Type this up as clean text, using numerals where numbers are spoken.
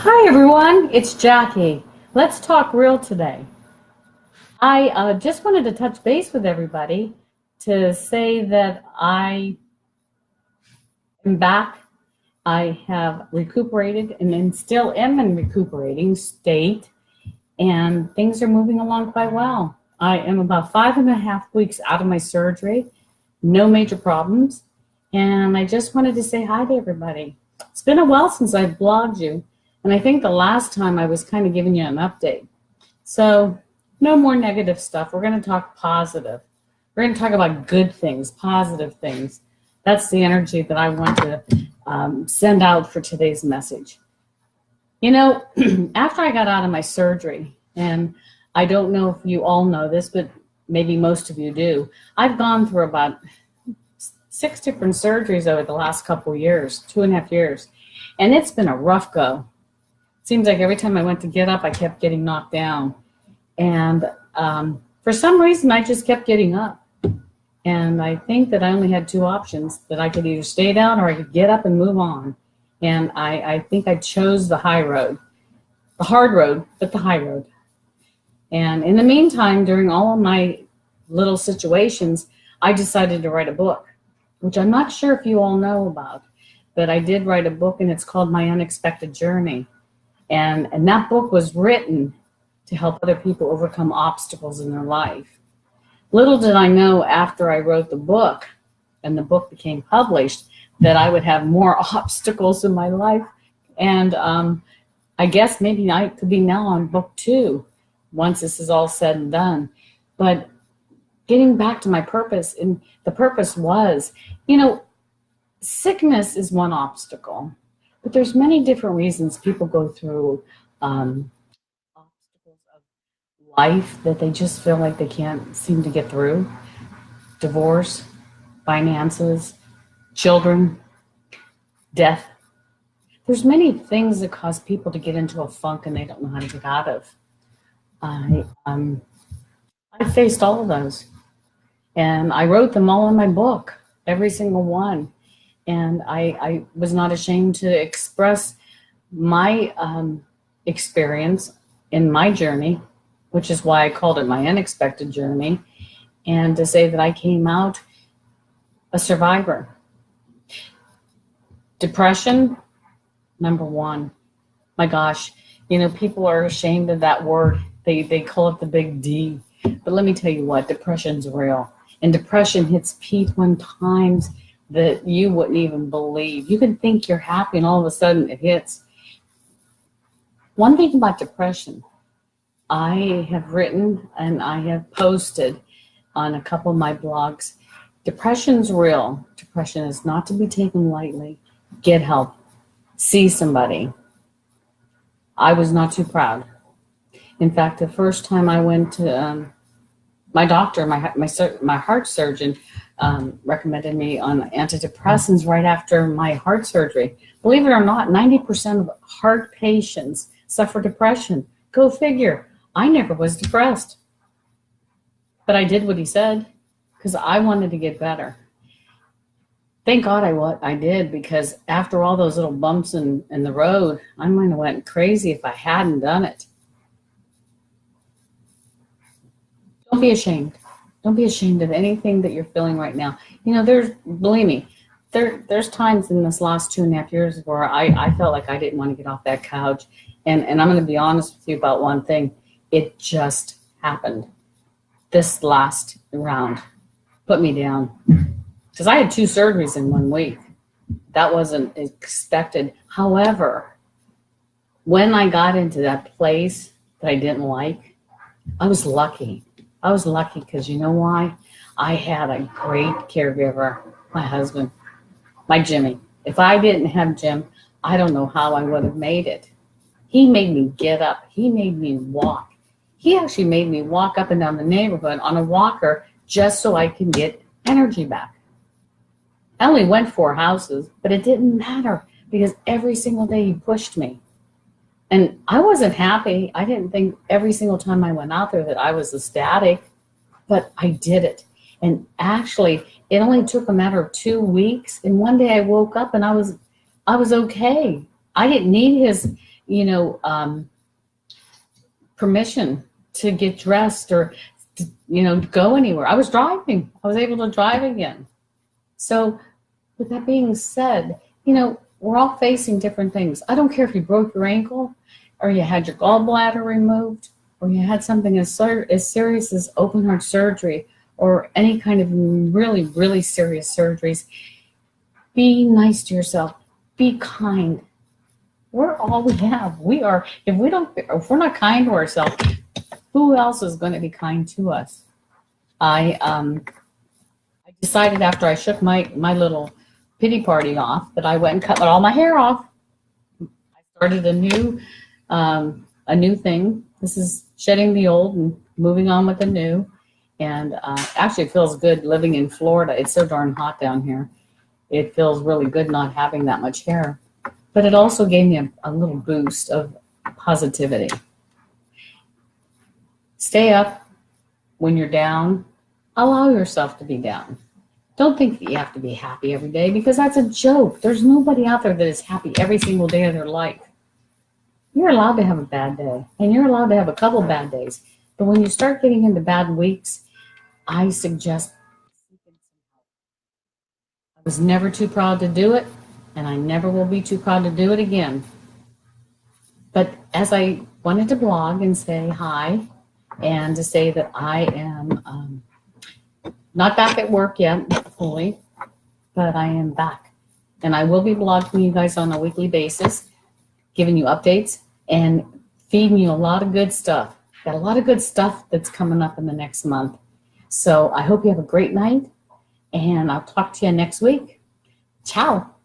Hi everyone, it's Jackie. Let's talk real today. I just wanted to touch base with everybody to say that I am back. I have recuperated and then still am in recuperating state, and things are moving along quite well. I am about 5.5 weeks out of my surgery, no major problems, and I just wanted to say hi to everybody. It's been a while since I've blogged you, and I think the last time I was kind of giving you an update. So no more negative stuff. We're going to talk positive. We're going to talk about good things, positive things. That's the energy that I want to send out for today's message. You know, after I got out of my surgery, and I don't know if you all know this, but maybe most of you do, I've gone through about 6 different surgeries over the last couple of years, 2.5 years, and it's been a rough go. Seems like every time I went to get up, I kept getting knocked down. And for some reason, I just kept getting up. And I think that I only had two options, that I could either stay down or I could get up and move on. And I think I chose the high road, the hard road, but the high road. And in the meantime, during all of my little situations, I decided to write a book, which I'm not sure if you all know about, but I did write a book, and it's called My Unexpected Journey. And that book was written to help other people overcome obstacles in their life. Little did I know after I wrote the book and the book became published that I would have more obstacles in my life. And I guess maybe I could be now on book 2 once this is all said and done. But getting back to my purpose, and the purpose was, you know, sickness is one obstacle. But there's many different reasons people go through obstacles of life that they just feel like they can't seem to get through. Divorce, finances, children, death. There's many things that cause people to get into a funk and they don't know how to get out of. I faced all of those, and I wrote them all in my book, every single one. And I was not ashamed to express my experience in my journey, which is why I called it My Unexpected Journey, and to say that I came out a survivor. Depression, number one. My gosh, you know, people are ashamed of that word. They call it the big D. But let me tell you what, depression's real. And depression hits people times that you wouldn't even believe. You can think you're happy and all of a sudden it hits. One thing about depression, I have written and I have posted on a couple of my blogs, depression's real. Depression is not to be taken lightly. Get help. See somebody. I was not too proud. In fact, the first time I went to my doctor, my heart surgeon, recommended me on antidepressants right after my heart surgery. Believe it or not, 90% of heart patients suffer depression. Go figure. I never was depressed. But I did what he said because I wanted to get better. Thank God I did, because after all those little bumps in the road, I might have went crazy if I hadn't done it. Don't be ashamed. Don't be ashamed of anything that you're feeling right now. You know, believe me, there's times in this last 2.5 years where I felt like I didn't want to get off that couch. And I'm going to be honest with you about one thing. It just happened. This last round put me down. Because I had 2 surgeries in 1 week. That wasn't expected. However, when I got into that place that I didn't like, I was lucky. I was lucky because you know why? I had a great caregiver, my husband, my Jimmy. If I didn't have Jim, I don't know how I would have made it. He made me get up. He made me walk. He actually made me walk up and down the neighborhood on a walker just so I can get energy back. I only went 4 houses, but it didn't matter because every single day he pushed me. And I wasn't happy. I didn't think every single time I went out there that I was ecstatic, but I did it. And actually, it only took a matter of 2 weeks. And one day I woke up and I was okay. I didn't need permission to get dressed or go anywhere. I was driving. I was able to drive again. So with that being said, we're all facing different things. I don't care if you broke your ankle or you had your gallbladder removed or you had something as serious as open heart surgery or any kind of really, really serious surgeries. Be nice to yourself. Be kind. We're all we have. If we're not kind to ourselves, who else is going to be kind to us? I decided after I shook my little pity party off that I went and cut all my hair off. I started a new thing. This is shedding the old and moving on with the new. And actually, it feels good living in Florida. It's so darn hot down here. It feels really good not having that much hair. But it also gave me a little boost of positivity. Stay up when you're down. Allow yourself to be down. Don't think that you have to be happy every day because that's a joke. There's nobody out there that is happy every single day of their life. You're allowed to have a bad day, and you're allowed to have a couple bad days. But when you start getting into bad weeks, I suggest seeking some help. I was never too proud to do it, and I never will be too proud to do it again. But as I wanted to blog and say hi, and to say that I am not back at work yet, fully, but I am back. And I will be blogging you guys on a weekly basis, giving you updates and feeding you a lot of good stuff. Got a lot of good stuff that's coming up in the next month. So I hope you have a great night, and I'll talk to you next week. Ciao.